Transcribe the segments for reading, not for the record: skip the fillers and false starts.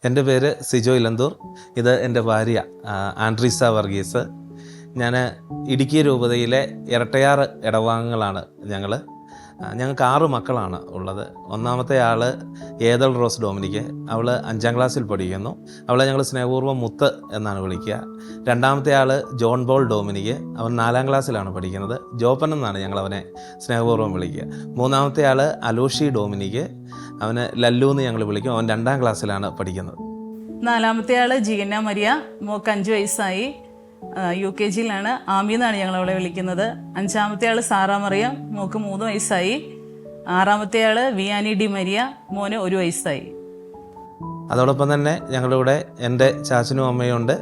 എൻ്റെ പേര് സിജോ ഇലന്തൂർ. ഇത് എൻ്റെ ഭാര്യ ആൻഡ്രീസ വർഗീസ്. ഞാൻ ഇടുക്കി രൂപതയിലെ ഇരട്ടയാറ് ഇടവാംഗങ്ങളാണ് ഞങ്ങൾക്ക് 6 മക്കളാണ് ഉള്ളത്. ഒന്നാമത്തെ ആൾ ഏതൽ റോസ് ഡോമിനിക്ക്. അവൾ 5ാം ക്ലാസ്സിൽ പഠിക്കുന്നു. അവളെ ഞങ്ങൾ സ്നേഹപൂർവ്വം മുത്ത് എന്നാണ് വിളിക്കുക. രണ്ടാമത്തെ ആൾ ജോൺ ബോൾ ഡോമിനിക്ക്. അവൻ 4ാം ക്ലാസ്സിലാണ് പഠിക്കുന്നത്. ജോപ്പൻ എന്നാണ് ഞങ്ങളവനെ സ്നേഹപൂർവ്വം വിളിക്കുക. മൂന്നാമത്തെ ആൾ അലോഷി ഡോമിനിക്ക്. അവന് ലല്ലു എന്ന് ഞങ്ങൾ വിളിക്കും. അവൻ 2ാം ക്ലാസ്സിലാണ് പഠിക്കുന്നത്. നാലാമത്തെ ആള് ജീന മരിയ. മോക്ക് 5 വയസ്സായി. UKG-യിലാണ്. ആമി എന്നാണ് ഞങ്ങൾ അവളെ വിളിക്കുന്നത്. 5ാമത്തെ ആള് സാറ മറിയം. മോക്ക് 3 വയസ്സായി. 6ാമത്തെ ആള് വിയാനി ഡി മരിയ. മോന് 1 വയസ്സായി. അതോടൊപ്പം തന്നെ ഞങ്ങളുടെ കൂടെ എൻ്റെ ചാച്ചനും അമ്മയുണ്ട്,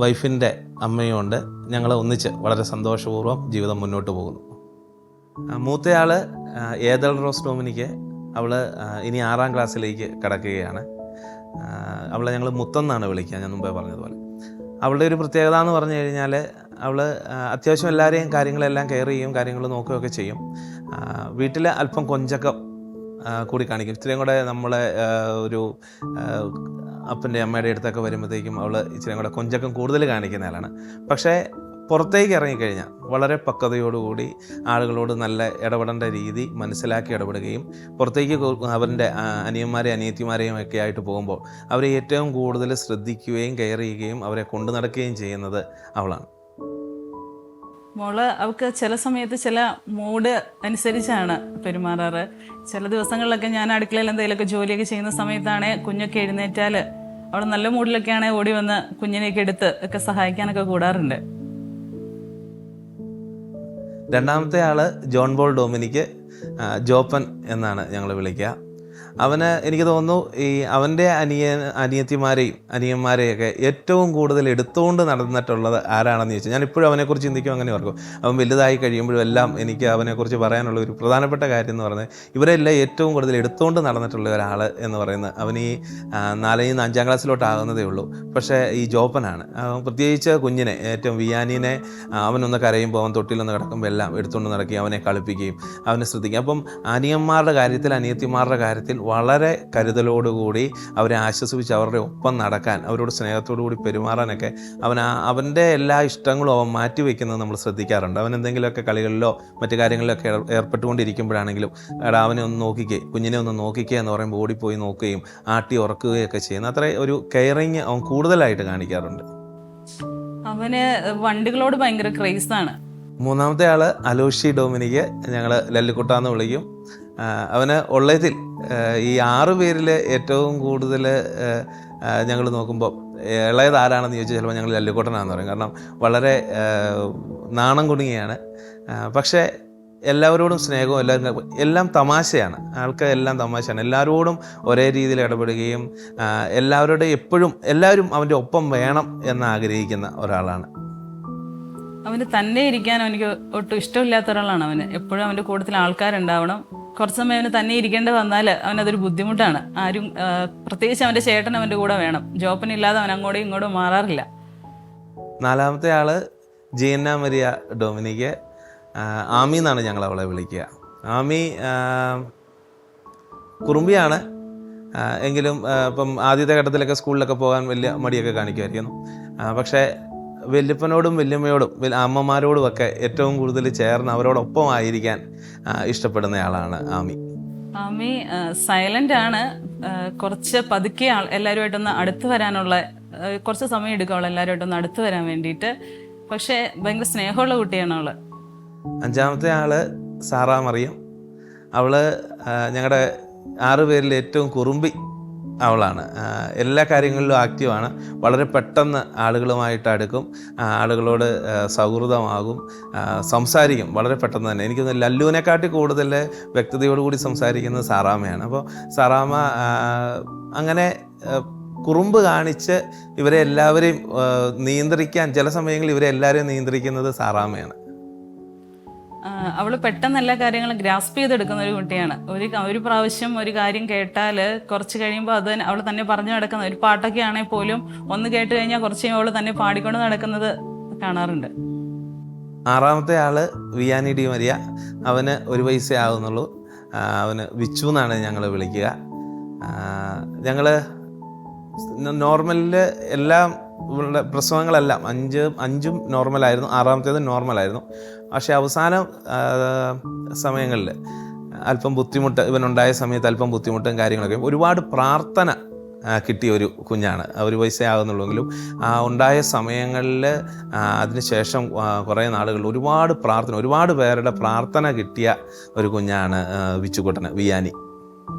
വൈഫിൻ്റെ അമ്മയും ഉണ്ട്. ഞങ്ങൾ ഒന്നിച്ച് വളരെ സന്തോഷപൂർവ്വം ജീവിതം മുന്നോട്ട് പോകുന്നു. മൂത്തയാൾ ഏതൽ റോസ് ഡോമിനിക്ക്. അവൾ ഇനി 6ാം ക്ലാസ്സിലേക്ക് കടക്കുകയാണ്. അവളെ ഞങ്ങൾ മുത്തെന്നാണ് വിളിക്കുക, ഞാൻ മുമ്പേ പറഞ്ഞതുപോലെ. അവളുടെ ഒരു പ്രത്യേകത എന്ന് പറഞ്ഞു കഴിഞ്ഞാൽ അവൾ അത്യാവശ്യം എല്ലാവരെയും കാര്യങ്ങളെല്ലാം കെയർ ചെയ്യും, കാര്യങ്ങൾ നോക്കുകയൊക്കെ ചെയ്യും. വീട്ടിൽ അല്പം കൊഞ്ചക്കം കൂടി കാണിക്കും. ഇത്രയും കൂടെ നമ്മളെ ഒരു അപ്പൻ്റെ അമ്മയുടെ അടുത്തൊക്കെ വരുമ്പോഴത്തേക്കും അവൾ ഇച്ചിരി കൂടെ കൊഞ്ചക്കം കൂടുതൽ കാണിക്കുന്ന ആളാണ്. പക്ഷേ പുറത്തേക്ക് ഇറങ്ങിക്കഴിഞ്ഞാൽ വളരെ പക്വതയോടുകൂടി ആളുകളോട് നല്ല ഇടപെടേണ്ട രീതി മനസ്സിലാക്കി ഇടപെടുകയും പുറത്തേക്ക് അവൻ്റെ അനിയന്മാരെയും അനിയത്തിമാരെയും ഒക്കെ ആയിട്ട് പോകുമ്പോൾ അവരെ ഏറ്റവും കൂടുതൽ ശ്രദ്ധിക്കുകയും കെയർ ചെയ്യുകയും അവരെ കൊണ്ടു നടക്കുകയും ചെയ്യുന്നത് അവളാണ്. മോള് അവൾക്ക് ചില സമയത്ത് ചില മൂഡ് അനുസരിച്ചാണ് പെരുമാറാറ്. ചില ദിവസങ്ങളിലൊക്കെ ഞാൻ അടുക്കളയിൽ എന്തെങ്കിലുമൊക്കെ ജോലിയൊക്കെ ചെയ്യുന്ന സമയത്താണ് കുഞ്ഞൊക്കെ എഴുന്നേറ്റാൽ അവൾ നല്ല മൂഡിലൊക്കെയാണ് ഓടി വന്ന് കുഞ്ഞിനെയൊക്കെ എടുത്ത് ഒക്കെ സഹായിക്കാനൊക്കെ കൂടാറുണ്ട്. രണ്ടാമത്തെ ആൾ ജോൺ ബോൾ ഡോമിനിക്ക്. ജോപ്പൻ എന്നാണ് ഞങ്ങൾ വിളിക്കുക. അവന് എനിക്ക് തോന്നുന്നു അവൻ്റെ അനിയത്തിമാരെയും അനിയന്മാരെയൊക്കെ ഏറ്റവും കൂടുതൽ എടുത്തുകൊണ്ട് നടന്നിട്ടുള്ളത് ആരാണെന്ന് ചോദിച്ചാൽ ഞാൻ ഇപ്പോഴും അവനെക്കുറിച്ച് ചിന്തിക്കും, അങ്ങനെ ഓർക്കും. അവൻ വലുതായി കഴിയുമ്പോഴും എല്ലാം എനിക്ക് അവനെക്കുറിച്ച് പറയാനുള്ള ഒരു പ്രധാനപ്പെട്ട കാര്യം എന്ന് പറഞ്ഞാൽ ഇവരെല്ലാം ഏറ്റവും കൂടുതൽ എടുത്തുകൊണ്ട് നടന്നിട്ടുള്ള ഒരാൾ എന്ന് പറയുന്നത് അവൻ 4ൽ നിന്ന് 5ാം ക്ലാസ്സിലോട്ടാകുന്നതേ ഉള്ളൂ. പക്ഷേ ഈ ജോപ്പനാണ്. പ്രത്യേകിച്ച് കുഞ്ഞിനെ, ഏറ്റവും വിയാനിനെ, അവനൊന്ന് കരയുമ്പോൾ അവൻ തൊട്ടിലൊന്ന് കിടക്കുമ്പോൾ എല്ലാം എടുത്തുകൊണ്ട് നടക്കുകയും അവനെ കളിപ്പിക്കുകയും അവനെ ശ്രദ്ധിക്കുകയും. അപ്പം അനിയന്മാരുടെ കാര്യത്തിൽ അനിയത്തിമാരുടെ കാര്യത്തിൽ വളരെ കരുതലോടുകൂടി അവരെ ആശ്വസിപ്പിച്ച് അവരുടെ ഒപ്പം നടക്കാൻ, അവരോട് സ്നേഹത്തോടു കൂടി പെരുമാറാനൊക്കെ അവൻ്റെ എല്ലാ ഇഷ്ടങ്ങളും അവൻ മാറ്റിവെക്കുന്നത് നമ്മൾ ശ്രദ്ധിക്കാറുണ്ട്. അവൻ എന്തെങ്കിലുമൊക്കെ കളികളിലോ മറ്റു കാര്യങ്ങളിലൊക്കെ ഏർപ്പെട്ടുകൊണ്ടിരിക്കുമ്പോഴാണെങ്കിലും അവനെ ഒന്ന് നോക്കിക്കേ, കുഞ്ഞിനെ ഒന്ന് നോക്കിക്കേ എന്ന് പറയുമ്പോൾ ഓടിപ്പോയി നോക്കുകയും ആട്ടി ഉറക്കുകയൊക്കെ ചെയ്യുന്ന അത്ര ഒരു കെയറിങ് അവൻ കൂടുതലായിട്ട് കാണിക്കാറുണ്ട്. അവന് വണ്ടികളോട് ഭയങ്കര ക്രേസാണ്. മൂന്നാമത്തെ ആൾ അലോഷി ഡോമിനിക്ക്. ഞങ്ങൾ ലല്ലുക്കുട്ടാന്ന് വിളിക്കും. അവന് ഉള്ളതിൽ ഈ 6 പേരിൽ ഏറ്റവും കൂടുതൽ ഞങ്ങൾ നോക്കുമ്പോൾ ഇളയത് ആരാണെന്ന് ചോദിച്ചാൽ ചിലപ്പോൾ ഞങ്ങൾ ലല്ലുക്കുട്ടനാണെന്ന് പറയും. കാരണം വളരെ നാണം കുടുങ്ങിയാണ്. പക്ഷേ എല്ലാവരോടും സ്നേഹവും എല്ലാം തമാശയാണ്. ആൾക്ക് എല്ലാം തമാശയാണ്. എല്ലാവരോടും ഒരേ രീതിയിൽ ഇടപെടുകയും എല്ലാവരും അവൻ്റെ ഒപ്പം വേണം എന്ന് ആഗ്രഹിക്കുന്ന ഒരാളാണ്. അവന് തന്നെ ഇരിക്കാൻ അവനിക്ക് ഒട്ടും ഇഷ്ടമില്ലാത്ത ഒരാളാണ്. അവന് എപ്പോഴും അവൻ്റെ കൂട്ടത്തിൽ ആൾക്കാരുണ്ടാവണം. കുറച്ച് സമയം അവന് തന്നെ ഇരിക്കേണ്ടി വന്നാൽ അവനതൊരു ബുദ്ധിമുട്ടാണ്. ആരും, പ്രത്യേകിച്ച് അവൻ്റെ ചേട്ടൻ അവൻ്റെ കൂടെ വേണം. ജോപ്പനില്ലാതെ അവൻ അങ്ങോട്ടും ഇങ്ങോട്ടും മാറാറില്ല. നാലാമത്തെ ആൾ ജീന മരിയ ഡൊമിനിക്ക്. ആമി എന്നാണ് ഞങ്ങൾ അവളെ വിളിക്കുക. ആമി കുറുമ്പിയാണ്. എങ്കിലും ഇപ്പം ആദ്യത്തെ ഘട്ടത്തിലൊക്കെ സ്കൂളിലൊക്കെ പോകാൻ വലിയ മടിയൊക്കെ കാണിക്കുമായിരിക്കുന്നു. പക്ഷേ വല്യപ്പനോടും വല്യമ്മയോടും അമ്മമാരോടും ഒക്കെ ഏറ്റവും കൂടുതൽ ചേർന്ന് അവരോടൊപ്പം ആയിരിക്കാൻ ഇഷ്ടപ്പെടുന്നയാളാണ് ആമി. ആമി സൈലൻ്റ് ആണ്. കുറച്ച് പതുക്കെ എല്ലാവരുമായിട്ടൊന്ന് അടുത്ത് വരാനുള്ള കുറച്ച് സമയം എടുക്കും അവൾ എല്ലാവരുമായിട്ടൊന്ന് അടുത്ത് വരാൻ വേണ്ടിയിട്ട്. പക്ഷേ ഭയങ്കര സ്നേഹമുള്ള കുട്ടിയാണ് അവൾ. 5ാമത്തെ ആൾ സാറ മറിയം. അവൾ ഞങ്ങളുടെ 6 പേരിൽ ഏറ്റവും കുറുമ്പി അവളാണ്. എല്ലാ കാര്യങ്ങളിലും ആക്റ്റീവാണ്. വളരെ പെട്ടെന്ന് ആളുകളുമായിട്ട് അടുക്കും, ആളുകളോട് സൗഹൃദമാകും, സംസാരിക്കും വളരെ പെട്ടെന്ന് തന്നെ. എനിക്കൊന്ന് ലല്ലുവിനെക്കാട്ടി കൂടുതൽ വ്യക്തതയോടുകൂടി സംസാരിക്കുന്നത് സാറാമ്മയാണ്. അപ്പോൾ സാറാമ്മ അങ്ങനെ കുറുമ്പ് കാണിച്ച് ഇവരെ എല്ലാവരെയും നിയന്ത്രിക്കാൻ, ചില സമയങ്ങളിൽ ഇവരെ എല്ലാവരെയും നിയന്ത്രിക്കുന്നത് സാറാമ്മയാണ്. അവൾ പെട്ടെന്ന് എല്ലാ കാര്യങ്ങളും ഗ്രാസ്പ് ചെയ്തെടുക്കുന്ന ഒരു കുട്ടിയാണ്. ഒരു പ്രാവശ്യം ഒരു കാര്യം കേട്ടാൽ കുറച്ച് കഴിയുമ്പോൾ അത് അവൾ തന്നെ പറഞ്ഞു നടക്കുന്ന ഒരു പാട്ടൊക്കെ ആണെങ്കിൽ പോലും ഒന്ന് കേട്ട് കഴിഞ്ഞാൽ കുറച്ച് കഴിയുമ്പോൾ അവൾ തന്നെ പാടിക്കൊണ്ട് നടക്കുന്നത് കാണാറുണ്ട്. 6ാമത്തെ ആൾ വിയാനി ഡി മരിയ. അവന് 1 വയസ്സേ ആകുന്നുള്ളൂ. അവന് വിച്ചു എന്നാണ് ഞങ്ങൾ വിളിക്കുക. ഞങ്ങൾ നോർമലിൽ എല്ലാം ഇവളുടെ പ്രസവങ്ങളെല്ലാം അഞ്ചും നോർമലായിരുന്നു, ആറാമത്തേത് നോർമലായിരുന്നു. പക്ഷേ അവസാന സമയങ്ങളിൽ അല്പം ബുദ്ധിമുട്ട്, ഇവനുണ്ടായ സമയത്ത് അല്പം ബുദ്ധിമുട്ടും കാര്യങ്ങളൊക്കെ, ഒരുപാട് പ്രാർത്ഥന കിട്ടിയ ഒരു കുഞ്ഞാണ്. ഒരു വയസ്സേ ആകുന്നുള്ളെങ്കിലും ഉണ്ടായ സമയങ്ങളിൽ അതിനുശേഷം കുറേ നാളുകളിൽ ഒരുപാട് പ്രാർത്ഥന, ഒരുപാട് പേരുടെ പ്രാർത്ഥന കിട്ടിയ ഒരു കുഞ്ഞാണ് വിച്ചുകുട്ടന്, വിയാനി.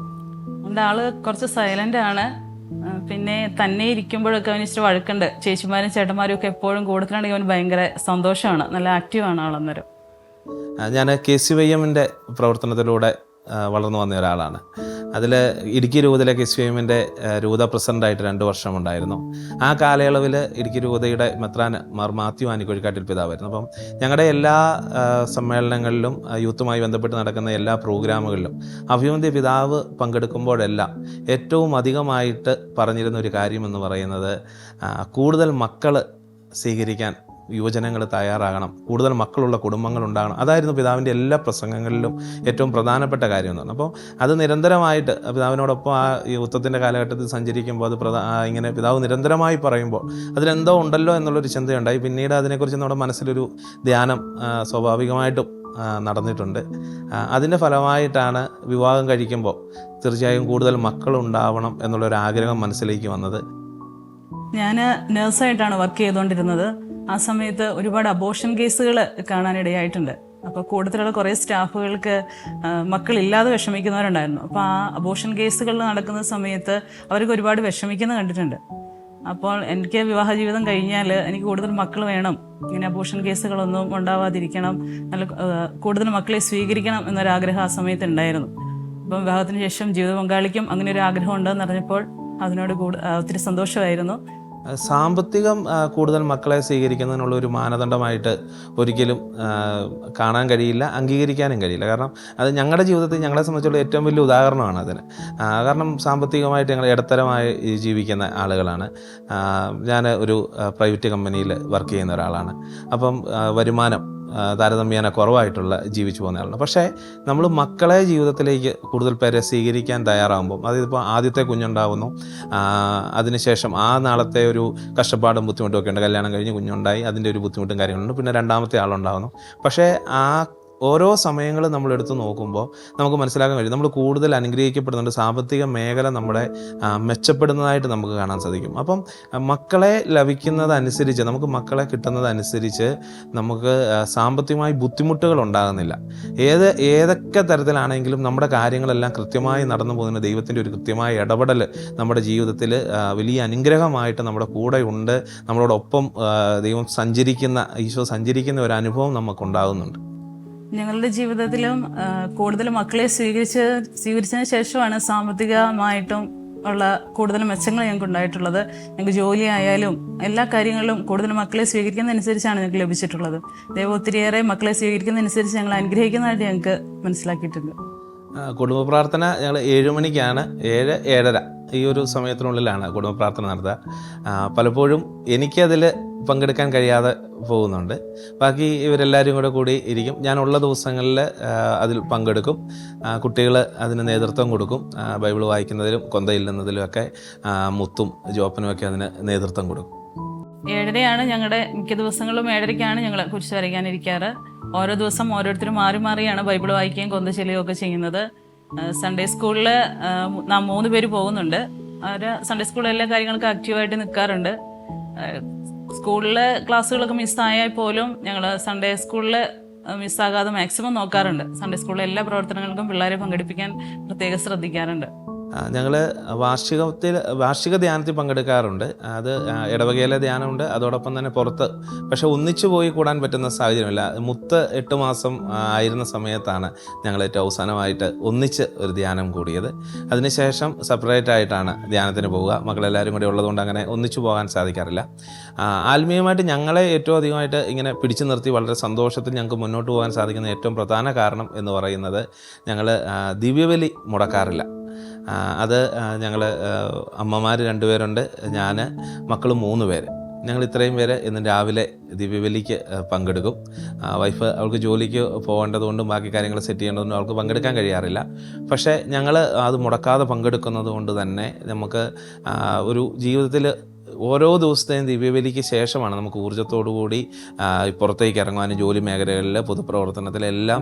എൻ്റെ ആള് കുറച്ച് സൈലൻ്റ് ആണ്. പിന്നെ തന്നെ ഇരിക്കുമ്പോഴൊക്കെ അവന് ഇച്ചിരി വഴക്കുണ്ട്. ചേച്ചിമാരും ചേട്ടന്മാരും ഒക്കെ എപ്പോഴും കൂടുതലാണെങ്കിൽ അവന് ഭയങ്കര സന്തോഷമാണ്, നല്ല ആക്റ്റീവാണ് ആളന്നേരം. ഞാൻ KCYM-ൻ്റെ പ്രവർത്തനത്തിലൂടെ വളർന്നു വന്ന ഒരാളാണ്. അതിൽ ഇടുക്കി രൂപതയിലെ KCYM-ൻ്റെ രൂപത പ്രസിഡൻ്റായിട്ട് 2 വർഷം ഉണ്ടായിരുന്നു. ആ കാലയളവിൽ ഇടുക്കി രൂപതയുടെ മെത്രാൻ മാർ മാത്യു ആനിക്കൊഴിക്കാട്ടിൽ പിതാവായിരുന്നു. അപ്പം ഞങ്ങളുടെ എല്ലാ സമ്മേളനങ്ങളിലും യൂത്തുമായി ബന്ധപ്പെട്ട് നടക്കുന്ന എല്ലാ പ്രോഗ്രാമുകളിലും അഭിമന്യ പിതാവ് പങ്കെടുക്കുമ്പോഴെല്ലാം ഏറ്റവും അധികമായിട്ട് പറഞ്ഞിരുന്ന ഒരു കാര്യമെന്ന് പറയുന്നത് കൂടുതൽ മക്കൾ സ്വീകരിക്കാൻ യുവജനങ്ങൾ തയ്യാറാകണം, കൂടുതൽ മക്കളുള്ള കുടുംബങ്ങളുണ്ടാകണം. അതായിരുന്നു പിതാവിൻ്റെ എല്ലാ പ്രസംഗങ്ങളിലും ഏറ്റവും പ്രധാനപ്പെട്ട കാര്യം എന്ന് പറഞ്ഞു. അപ്പോൾ അത് നിരന്തരമായിട്ട് പിതാവിനോടൊപ്പം ആ യുദ്ധത്തിൻ്റെ കാലഘട്ടത്തിൽ സഞ്ചരിക്കുമ്പോൾ അത് ഇങ്ങനെ പിതാവ് നിരന്തരമായി പറയുമ്പോൾ അതിലെന്തോ ഉണ്ടല്ലോ എന്നുള്ളൊരു ചിന്തയുണ്ടായി. പിന്നീട് അതിനെക്കുറിച്ച് നമ്മുടെ മനസ്സിലൊരു ധ്യാനം സ്വാഭാവികമായിട്ടും നടന്നിട്ടുണ്ട്. അതിൻ്റെ ഫലമായിട്ടാണ് വിവാഹം കഴിക്കുമ്പോൾ തീർച്ചയായും കൂടുതൽ മക്കളുണ്ടാവണം എന്നുള്ളൊരാഗ്രഹം മനസ്സിലേക്ക് വന്നത്. ഞാൻ നേഴ്സായിട്ടാണ് വർക്ക് ചെയ്തുകൊണ്ടിരുന്നത്. ആ സമയത്ത് ഒരുപാട് അബോർഷൻ കേസുകൾ കാണാനിടയായിട്ടുണ്ട്. അപ്പോൾ കൂടുതലുള്ള കുറേ സ്റ്റാഫുകൾക്ക് മക്കളില്ലാതെ വിഷമിക്കുന്നവരുണ്ടായിരുന്നു. അപ്പോൾ ആ അബോർഷൻ കേസുകൾ നടക്കുന്ന സമയത്ത് അവർക്ക് ഒരുപാട് വിഷമിക്കുന്നത് കണ്ടിട്ടുണ്ട്. അപ്പോൾ എനിക്ക് വിവാഹ ജീവിതം കഴിഞ്ഞാൽ എനിക്ക് കൂടുതൽ മക്കൾ വേണം, ഇങ്ങനെ അബോർഷൻ കേസുകളൊന്നും ഉണ്ടാവാതിരിക്കണം, നല്ല കൂടുതൽ മക്കളെ സ്വീകരിക്കണം എന്നൊരാഗ്രഹം ആ സമയത്ത് ഉണ്ടായിരുന്നു. അപ്പം വിവാഹത്തിന് ശേഷം ജീവിത പങ്കാളിക്കും അങ്ങനെ ഒരു ആഗ്രഹം ഉണ്ടെന്ന് അറിഞ്ഞപ്പോൾ അതിനോട് ഒത്തിരി സന്തോഷമായിരുന്നു. സാമ്പത്തികം കൂടുതൽ മക്കളെ സ്വീകരിക്കുന്നതിനുള്ള ഒരു മാനദണ്ഡമായിട്ട് ഒരിക്കലും കാണാൻ കഴിയില്ല, അംഗീകരിക്കാനും കഴിയില്ല. കാരണം അത് ഞങ്ങളുടെ ജീവിതത്തിൽ ഞങ്ങളെ സംബന്ധിച്ചുള്ള ഏറ്റവും വലിയ ഉദാഹരണമാണ് അതിന്. കാരണം സാമ്പത്തികമായിട്ട് ഞങ്ങൾ ഇടത്തരമായി ജീവിക്കുന്ന ആളുകളാണ്. ഞാൻ ഒരു പ്രൈവറ്റ് കമ്പനിയിൽ വർക്ക് ചെയ്യുന്ന ഒരാളാണ്. അപ്പം വരുമാനം താരതമ്യേന കുറവായിട്ടുള്ള ജീവിച്ചു പോകുന്ന ആളാണ്. പക്ഷേ നമ്മൾ മക്കളെ ജീവിതത്തിലേക്ക് കൂടുതൽ പേരെ സ്വീകരിക്കാൻ തയ്യാറാകുമ്പം, അതിപ്പോൾ ആദ്യത്തെ കുഞ്ഞുണ്ടാവുന്നു, അതിനുശേഷം ആ നാളത്തെ ഒരു കഷ്ടപ്പാടും ബുദ്ധിമുട്ടും ഒക്കെ ഉണ്ട്. കല്യാണം കഴിഞ്ഞ് കുഞ്ഞുണ്ടായി, അതിൻ്റെ ഒരു ബുദ്ധിമുട്ടും കാര്യങ്ങളുണ്ട്. പിന്നെ രണ്ടാമത്തെ ആളുണ്ടാകുന്നു. പക്ഷേ ആ ഓരോ സമയങ്ങളും നമ്മൾ എടുത്ത് നോക്കുമ്പോൾ നമുക്ക് മനസ്സിലാക്കാൻ കഴിയും നമ്മൾ കൂടുതൽ അനുഗ്രഹിക്കപ്പെടുന്നുണ്ട്. സാമ്പത്തിക മേഖല നമ്മുടെ മെച്ചപ്പെടുന്നതായിട്ട് നമുക്ക് കാണാൻ സാധിക്കും. അപ്പം മക്കളെ ലഭിക്കുന്നതനുസരിച്ച്, നമുക്ക് മക്കളെ കിട്ടുന്നതനുസരിച്ച് നമുക്ക് സാമ്പത്തികമായി ബുദ്ധിമുട്ടുകൾ ഉണ്ടാകുന്നില്ല. ഏതൊക്കെ തരത്തിലാണെങ്കിലും നമ്മുടെ കാര്യങ്ങളെല്ലാം കൃത്യമായി നടന്നു പോകുന്ന ദൈവത്തിൻ്റെ ഒരു കൃത്യമായ ഇടപെടൽ നമ്മുടെ ജീവിതത്തിൽ വലിയ അനുഗ്രഹമായിട്ട് നമ്മുടെ കൂടെ ഉണ്ട്. നമ്മളോടൊപ്പം ദൈവം സഞ്ചരിക്കുന്ന, ഈശോ സഞ്ചരിക്കുന്ന ഒരു അനുഭവം നമുക്കുണ്ടാകുന്നുണ്ട്. ഞങ്ങളുടെ ജീവിതത്തിലും കൂടുതൽ മക്കളെ സ്വീകരിച്ചതിന് ശേഷമാണ് സാമ്പത്തികമായിട്ടും ഉള്ള കൂടുതൽ മെച്ചങ്ങൾ ഞങ്ങൾക്ക് ഉണ്ടായിട്ടുള്ളത്. ഞങ്ങൾക്ക് ജോലി ആയാലും എല്ലാ കാര്യങ്ങളിലും കൂടുതൽ മക്കളെ സ്വീകരിക്കുന്നതനുസരിച്ചാണ് ഞങ്ങൾക്ക് ലഭിച്ചിട്ടുള്ളത്. ദൈവം ഒത്തിരിയേറെ മക്കളെ സ്വീകരിക്കുന്നതനുസരിച്ച് ഞങ്ങൾ അനുഗ്രഹിക്കുന്നതായിട്ട് ഞങ്ങൾക്ക് മനസ്സിലാക്കിയിട്ടുണ്ട്. കുടുംബ പ്രാർത്ഥന ഞങ്ങൾ 7 മണിക്കാണ്, 7-7:30 ഈ ഒരു സമയത്തിനുള്ളിലാണ് കുടുംബ പ്രാർത്ഥന നടത്തുക. പലപ്പോഴും എനിക്കതിൽ പങ്കെടുക്കാൻ കഴിയാതെ പോകുന്നുണ്ട്. ബാക്കി ഇവരെല്ലാവരും കൂടി ഇരിക്കും. ഞാനുള്ള ദിവസങ്ങളിൽ അതിൽ പങ്കെടുക്കും. കുട്ടികൾ അതിന് നേതൃത്വം കൊടുക്കും. ബൈബിൾ വായിക്കുന്നതിലും കൊന്തയില്ലുന്നതിലുമൊക്കെ മുത്തും ജോപ്പനുമൊക്കെ അതിന് നേതൃത്വം കൊടുക്കും. 7:30 ഞങ്ങളുടെ മിക്ക ദിവസങ്ങളിലും 7:30 ഞങ്ങൾ കുരിശ് വരയ്ക്കാനിരിക്കാറ്. ഓരോ ദിവസം ഓരോരുത്തരും മാറി മാറിയാണ് ബൈബിൾ വായിക്കുകയും കൊന്ത ചെല്ലുകയും ഒക്കെ ചെയ്യുന്നത്. സൺഡേ സ്കൂളിൽ 3 പേര് പോകുന്നുണ്ട്. അവർ സൺഡേ സ്കൂളിൽ എല്ലാ കാര്യങ്ങൾക്കും ആക്റ്റീവായിട്ട് നിൽക്കാറുണ്ട്. സ്കൂളിലെ ക്ലാസ്സുകളൊക്കെ മിസ്സായാൽ പോലും ഞങ്ങൾ സൺഡേ സ്കൂളിൽ മിസ്സാകാതെ മാക്സിമം നോക്കാറുണ്ട്. സൺഡേ സ്കൂളിലെ എല്ലാ പ്രവർത്തനങ്ങൾക്കും പിള്ളേരെ പങ്കെടുപ്പിക്കാൻ പ്രത്യേകം ശ്രദ്ധിക്കാറുണ്ട്. ഞങ്ങൾ വാർഷിക ധ്യാനത്തിൽ പങ്കെടുക്കാറുണ്ട്. അത് ഇടവകയിലെ ധ്യാനമുണ്ട്, അതോടൊപ്പം തന്നെ പുറത്ത്. പക്ഷെ ഒന്നിച്ചു പോയി കൂടാൻ പറ്റുന്ന സാഹചര്യമില്ല. മുത്ത് 8 മാസം ആയിരുന്ന സമയത്താണ് ഞങ്ങൾ ഏറ്റവും അവസാനമായിട്ട് ഒന്നിച്ച് ഒരു ധ്യാനം കൂടിയത്. അതിനുശേഷം സെപ്പറേറ്റ് ആയിട്ടാണ് ധ്യാനത്തിന് പോവുക. മക്കളെല്ലാവരും കൂടി ഉള്ളതുകൊണ്ട് അങ്ങനെ ഒന്നിച്ചു പോകാൻ സാധിക്കാറില്ല. ആത്മീയമായിട്ട് ഞങ്ങളെ ഏറ്റവും അധികമായിട്ട് ഇങ്ങനെ പിടിച്ചു നിർത്തി വളരെ സന്തോഷത്തിൽ ഞങ്ങൾക്ക് മുന്നോട്ട് പോകാൻ സാധിക്കുന്ന ഏറ്റവും പ്രധാന കാരണം എന്ന് പറയുന്നത് ഞങ്ങൾ ദിവ്യബലി മുടക്കാറില്ല. അത് ഞങ്ങൾ അമ്മമാർ 2 പേരുണ്ട്, ഞാൻ, മക്കൾ 3 പേര്. ഞങ്ങൾ ഇത്രയും പേര് ഇന്ന് രാവിലെ ദിവ്യബലിക്ക് പങ്കെടുക്കും. വൈഫ് അവൾക്ക് ജോലിക്ക് പോകേണ്ടതുകൊണ്ടും ബാക്കി കാര്യങ്ങൾ സെറ്റ് ചെയ്യേണ്ടതുകൊണ്ടും അവൾക്ക് പങ്കെടുക്കാൻ കഴിയാറില്ല. പക്ഷേ ഞങ്ങൾ അത് മുടക്കാതെ പങ്കെടുക്കുന്നത് കൊണ്ട് തന്നെ നമുക്ക് ഒരു ജീവിതത്തിൽ ഓരോ ദിവസത്തെയും ദിവ്യബലിക്ക് ശേഷമാണ് നമുക്ക് ഊർജ്ജത്തോടു കൂടി പുറത്തേക്ക് ഇറങ്ങുവാനും ജോലി മേഖലകളിൽ പൊതുപ്രവർത്തനത്തിലെല്ലാം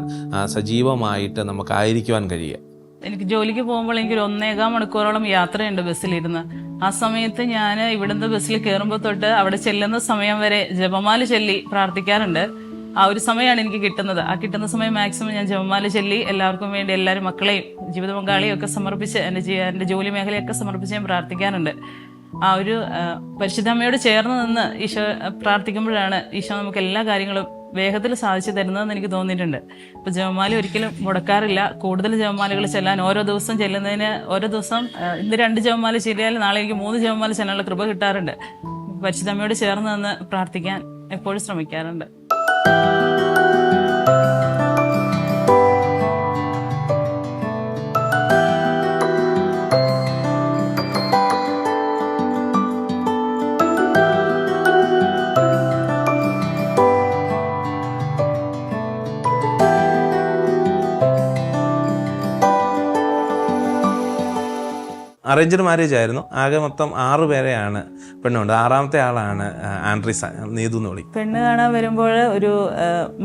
സജീവമായിട്ട് നമുക്കായിരിക്കുവാൻ കഴിയുക. എനിക്ക് ജോലിക്ക് പോകുമ്പോൾ എനിക്കൊരു 1.25 മണിക്കൂറോളം യാത്രയുണ്ട് ബസ്സിലിരുന്ന്. ആ സമയത്ത് ഞാൻ ഇവിടുന്ന് ബസ്സിൽ കയറുമ്പോൾ തൊട്ട് അവിടെ ചെല്ലുന്ന സമയം വരെ ജപമാല ചൊല്ലി പ്രാർത്ഥിക്കാറുണ്ട്. ആ ഒരു സമയമാണ് എനിക്ക് കിട്ടുന്നത്. ആ കിട്ടുന്ന സമയം മാക്സിമം ഞാൻ ജപമാല ചൊല്ലി എല്ലാവർക്കും വേണ്ടി, എല്ലാവരും മക്കളെയും ജീവിത പങ്കാളിയും ഒക്കെ സമർപ്പിച്ച് എൻ്റെ ജോലി മേഖലയൊക്കെ സമർപ്പിച്ച് ഞാൻ പ്രാർത്ഥിക്കാറുണ്ട്. ആ ഒരു പരിശുദ്ധ അമ്മയോട് ചേർന്ന് നിന്ന് ഈശോ പ്രാർത്ഥിക്കുമ്പോഴാണ് ഈശോ നമുക്ക് എല്ലാ കാര്യങ്ങളും വേഗത്തിൽ സാധിച്ചു തരുന്നതെന്ന് എനിക്ക് തോന്നിയിട്ടുണ്ട്. ഇപ്പോൾ ജപമാല ഒരിക്കലും മുടക്കാറില്ല. കൂടുതൽ ജപമാലകൾ ചെല്ലാൻ ഓരോ ദിവസം ചെല്ലുന്നതിന്, ഓരോ ദിവസം ഇന്ന് 2 ജപമാല ചെല്ലിയാൽ നാളെ എനിക്ക് 3 ജപമാല ചെല്ലാനുള്ള കൃപ കിട്ടാറുണ്ട്. പരിശുദ്ധ അമ്മയോട് ചേർന്ന് നിന്ന് പ്രാർത്ഥിക്കാൻ എപ്പോഴും ശ്രമിക്കാറുണ്ട്. അറേഞ്ച്ഡ് മാരേജ് ആയിരുന്നു. ആകെ മൊത്തം 6 പേരെയാണ് പെണ്ണുണ്ട്. 6ാമത്തെ ആളാണ് ആൻഡ്രീസ, നീതു എന്ന് വിളിക്കും. പെണ്ണ് കാണാൻ വരുമ്പോൾ ഒരു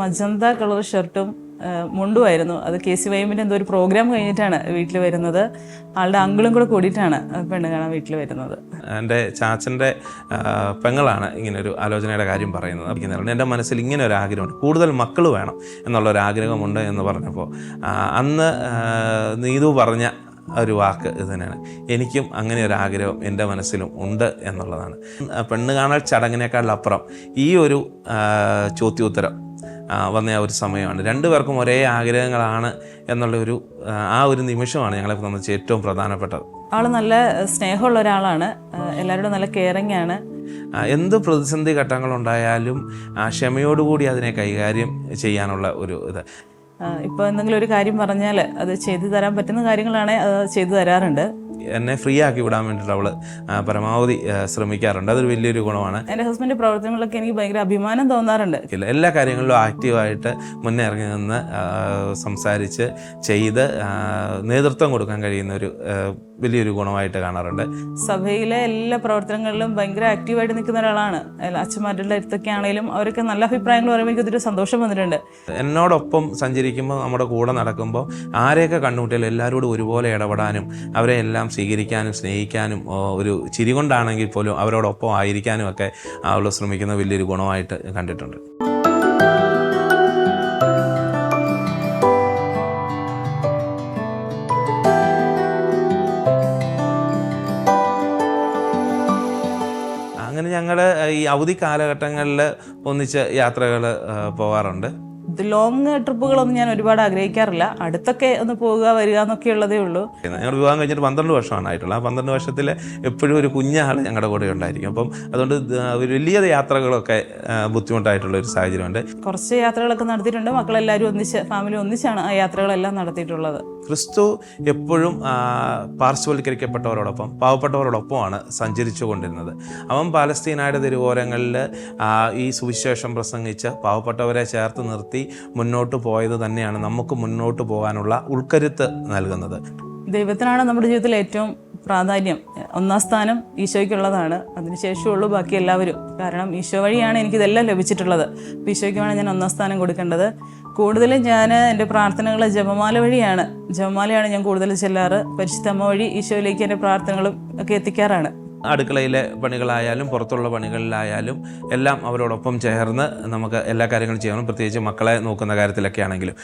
മജന്ത കളർ ഷർട്ടും മുണ്ടുമായിരുന്നു. അത് KCYM-ന്റെ എന്തോ ഒരു പ്രോഗ്രാം കഴിഞ്ഞിട്ടാണ് വീട്ടിൽ വരുന്നത്. ആളുടെ അങ്കിളും കൂടെ കൂടിയിട്ടാണ് പെണ്ണ് കാണാൻ വീട്ടിൽ വരുന്നത്. എൻ്റെ ചാച്ചൻ്റെ പെങ്ങളാണ് ഇങ്ങനൊരു ആലോചനയുടെ കാര്യം പറയുന്നത്. എൻ്റെ മനസ്സിൽ ഇങ്ങനെ ഒരു ആഗ്രഹമുണ്ട്, കൂടുതൽ മക്കൾ വേണം എന്നുള്ളൊരാഗ്രഹമുണ്ട് എന്ന് പറഞ്ഞപ്പോൾ അന്ന് നീതു പറഞ്ഞ ഒരു വാക്ക് ഇത് തന്നെയാണ്. എനിക്കും അങ്ങനെ ഒരു ആഗ്രഹം എൻ്റെ മനസ്സിലും ഉണ്ട് എന്നുള്ളതാണ്. പെണ്ണ് കാണൽ ചടങ്ങിനേക്കാളപ്പുറം ഈ ഒരു ചോദ്യോത്തരം വന്ന ഒരു സമയമാണ്. 2 പേർക്കും ഒരേ ആഗ്രഹങ്ങളാണ് എന്നുള്ളൊരു ഒരു നിമിഷമാണ് ഞങ്ങളെ സംബന്ധിച്ച് ഏറ്റവും പ്രധാനപ്പെട്ടത്. ആൾ നല്ല സ്നേഹമുള്ള ഒരാളാണ്, എല്ലാവരോടും നല്ല കെയറിങ് ആണ്. എന്ത് പ്രതിസന്ധി ഘട്ടങ്ങളുണ്ടായാലും ക്ഷമയോടുകൂടി അതിനെ കൈകാര്യം ചെയ്യാനുള്ള ഒരു ഇത്. ഇപ്പോൾ എന്തെങ്കിലും ഒരു കാര്യം പറഞ്ഞാൽ അത് ചെയ്തു തരാൻ പറ്റുന്ന കാര്യങ്ങളാണെങ്കിൽ അത് ചെയ്തു തരാറുണ്ട്. എന്നെ ഫ്രീ ആക്കി വിടാൻ വേണ്ടിയിട്ട് അവൾ പരമാവധി ശ്രമിക്കാറുണ്ട്. അതൊരു വലിയൊരു ഗുണമാണ്. എൻ്റെ ഹസ്ബൻഡിൻ്റെ പ്രവർത്തനങ്ങളൊക്കെ എനിക്ക് ഭയങ്കര അഭിമാനം തോന്നാറുണ്ട്. എല്ലാ കാര്യങ്ങളിലും ആക്റ്റീവായിട്ട് മുന്നേ ഇറങ്ങി നിന്ന് സംസാരിച്ച് ചെയ്ത് നേതൃത്വം കൊടുക്കാൻ കഴിയുന്ന ഒരു വലിയൊരു ഗുണമായിട്ട് കാണാറുണ്ട്. സഭയിലെ എല്ലാ പ്രവർത്തനങ്ങളിലും ഭയങ്കര ആക്റ്റീവായിട്ട് നിൽക്കുന്ന ഒരാളാണ്. അച്ഛന്മാരുടെ അടുത്തൊക്കെ ആണെങ്കിലും അവരൊക്കെ നല്ല അഭിപ്രായങ്ങൾ പറയുമ്പോൾ എനിക്കൊരു സന്തോഷം വന്നിട്ടുണ്ട്. എന്നോടൊപ്പം സഞ്ചരിക്കുമ്പോൾ, നമ്മുടെ കൂടെ നടക്കുമ്പോൾ ആരെയൊക്കെ കണ്ടുമുട്ടിയാലും എല്ലാവരോടും ഒരുപോലെ ഇടപെടാനും അവരെ എല്ലാം സ്വീകരിക്കാനും സ്നേഹിക്കാനും ഒരു ചിരി കൊണ്ടാണെങ്കിൽ പോലും അവരോടൊപ്പം ആയിരിക്കാനും ഒക്കെ അവൾ ശ്രമിക്കുന്ന വലിയൊരു ഗുണമായിട്ട് കണ്ടിട്ടുണ്ട്. അങ്ങനെ ഞങ്ങൾ ഈ അവധി കാലഘട്ടങ്ങളിൽ ഒന്നിച്ച് യാത്രകൾ പോകാറുണ്ട്. ലോങ് ട്രിപ്പുകളൊന്നും ഞാൻ ഒരുപാട് ആഗ്രഹിക്കാറില്ല. അടുത്തൊക്കെ ഒന്ന് പോകുക വരിക എന്നൊക്കെ ഉള്ളതേ ഉള്ളൂ. ഞങ്ങൾ വിവാഹം കഴിഞ്ഞിട്ട് 12 വർഷമാണ് ആയിട്ടുള്ളത്. ആ 12 വർഷത്തിൽ എപ്പോഴും ഒരു കുഞ്ഞാൾ ഞങ്ങളുടെ കൂടെ ഉണ്ടായിരിക്കും. അപ്പം അതുകൊണ്ട് വലിയ യാത്രകളൊക്കെ ബുദ്ധിമുട്ടായിട്ടുള്ള ഒരു സാഹചര്യമുണ്ട്. കുറച്ച് യാത്രകളൊക്കെ നടത്തിയിട്ടുണ്ട്. മക്കളെല്ലാവരും ഒന്നിച്ച്, ഫാമിലി ഒന്നിച്ചാണ് ആ യാത്രകളെല്ലാം നടത്തിയിട്ടുള്ളത്. ക്രിസ്തു എപ്പോഴും പാർശ്വവൽക്കരിക്കപ്പെട്ടവരോടൊപ്പം, പാവപ്പെട്ടവരോടൊപ്പമാണ് സഞ്ചരിച്ചു കൊണ്ടിരുന്നത്. അവൻ പാലസ്തീനായുടെ തെരുവോരങ്ങളിൽ ഈ സുവിശേഷം പ്രസംഗിച്ച് പാവപ്പെട്ടവരെ ചേർത്ത് നിർത്തി മുന്നോട്ട് പോയത് തന്നെയാണ് നമുക്ക് മുന്നോട്ട് പോകാനുള്ള ഉൾക്കരുത്ത് നൽകുന്നത്. ദൈവത്തിനാണ് നമ്മുടെ ജീവിതത്തിൽ ഏറ്റവും പ്രാധാന്യം. 1ാം സ്ഥാനം ഈശോയ്ക്കുള്ളതാണ്. അതിനുശേഷമുള്ളൂ ബാക്കി എല്ലാവരും. കാരണം ഈശോ വഴിയാണ് എനിക്കിതെല്ലാം ലഭിച്ചിട്ടുള്ളത്. ഈശോയ്ക്കുമാണ് ഞാൻ 1ാം സ്ഥാനം കൊടുക്കേണ്ടത്. കൂടുതലും ഞാൻ എൻ്റെ പ്രാർത്ഥനകൾ ജപമാല വഴിയാണ്. ജപമാലയാണ് ഞാൻ കൂടുതൽ ചെല്ലാറ്. പരിശുദ്ധമ്മ വഴി ഈശോയിലേക്ക് എൻ്റെ പ്രാർത്ഥനകളും ഒക്കെ എത്തിക്കാറാണ്. അടുക്കളയിലെ പണികളായാലും പുറത്തുള്ള പണികളിലായാലും എല്ലാം അവരോടൊപ്പം ചേർന്ന് നമുക്ക് എല്ലാ കാര്യങ്ങളും ചെയ്യണം. പ്രത്യേകിച്ച് മക്കളെ നോക്കുന്ന കാര്യത്തിലൊക്കെ ആണെങ്കിലും.